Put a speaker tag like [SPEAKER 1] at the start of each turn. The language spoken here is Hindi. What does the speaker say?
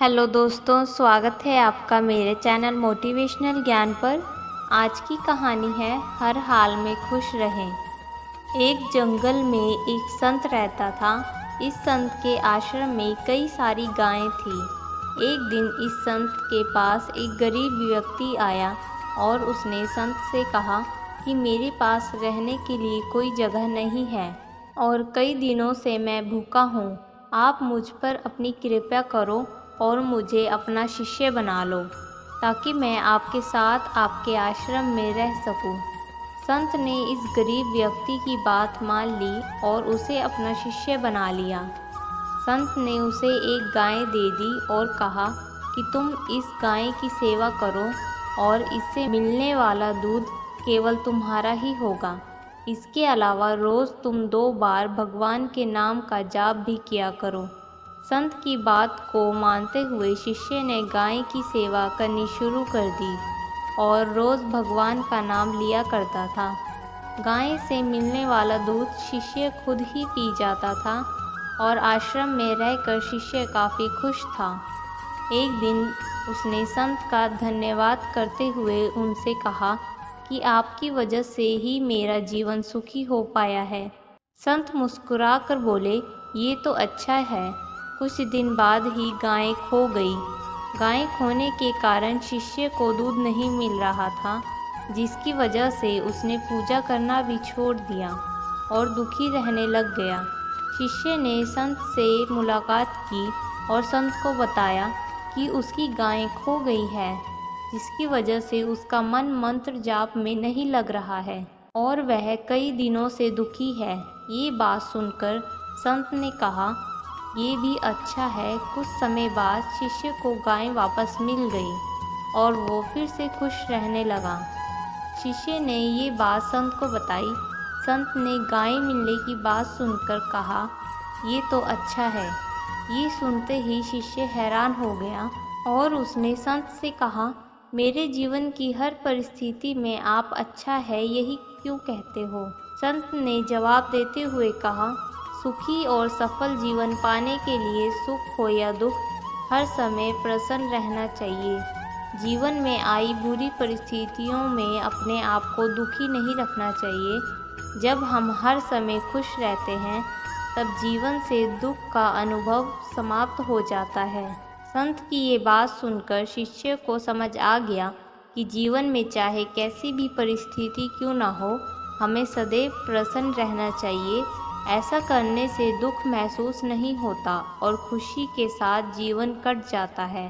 [SPEAKER 1] हेलो दोस्तों, स्वागत है आपका मेरे चैनल मोटिवेशनल ज्ञान पर। आज की कहानी है हर हाल में खुश रहें। एक जंगल में एक संत रहता था। इस संत के आश्रम में कई सारी गायें थीं। एक दिन इस संत के पास एक गरीब व्यक्ति आया और उसने संत से कहा कि मेरे पास रहने के लिए कोई जगह नहीं है और कई दिनों से मैं भूखा हूँ। आप मुझ पर अपनी कृपा करो और मुझे अपना शिष्य बना लो ताकि मैं आपके साथ आपके आश्रम में रह सकूं। संत ने इस गरीब व्यक्ति की बात मान ली और उसे अपना शिष्य बना लिया। संत ने उसे एक गाय दे दी और कहा कि तुम इस गाय की सेवा करो और इससे मिलने वाला दूध केवल तुम्हारा ही होगा। इसके अलावा रोज़ तुम 2 बार भगवान के नाम का जाप भी किया करो। संत की बात को मानते हुए शिष्य ने गाय की सेवा करनी शुरू कर दी और रोज़ भगवान का नाम लिया करता था। गाय से मिलने वाला दूध शिष्य खुद ही पी जाता था और आश्रम में रहकर शिष्य काफ़ी खुश था। एक दिन उसने संत का धन्यवाद करते हुए उनसे कहा कि आपकी वजह से ही मेरा जीवन सुखी हो पाया है। संत मुस्कुराकर बोले, ये तो अच्छा है। कुछ दिन बाद ही गाय खो गई। गाय खोने के कारण शिष्य को दूध नहीं मिल रहा था, जिसकी वजह से उसने पूजा करना भी छोड़ दिया और दुखी रहने लग गया। शिष्य ने संत से मुलाकात की और संत को बताया कि उसकी गाय खो गई है, जिसकी वजह से उसका मन मंत्र जाप में नहीं लग रहा है और वह कई दिनों से दुखी है। ये बात सुनकर संत ने कहा, ये भी अच्छा है। कुछ समय बाद शिष्य को गाय वापस मिल गई और वो फिर से खुश रहने लगा। शिष्य ने ये बात संत को बताई। संत ने गाय मिलने की बात सुनकर कहा, ये तो अच्छा है। ये सुनते ही शिष्य हैरान हो गया और उसने संत से कहा, मेरे जीवन की हर परिस्थिति में आप अच्छा है यही क्यों कहते हो? संत ने जवाब देते हुए कहा, सुखी और सफल जीवन पाने के लिए सुख हो या दुख, हर समय प्रसन्न रहना चाहिए। जीवन में आई बुरी परिस्थितियों में अपने आप को दुखी नहीं रखना चाहिए। जब हम हर समय खुश रहते हैं तब जीवन से दुख का अनुभव समाप्त हो जाता है। संत की ये बात सुनकर शिष्य को समझ आ गया कि जीवन में चाहे कैसी भी परिस्थिति क्यों ना हो, हमें सदैव प्रसन्न रहना चाहिए। ऐसा करने से दुख महसूस नहीं होता और खुशी के साथ जीवन कट जाता है।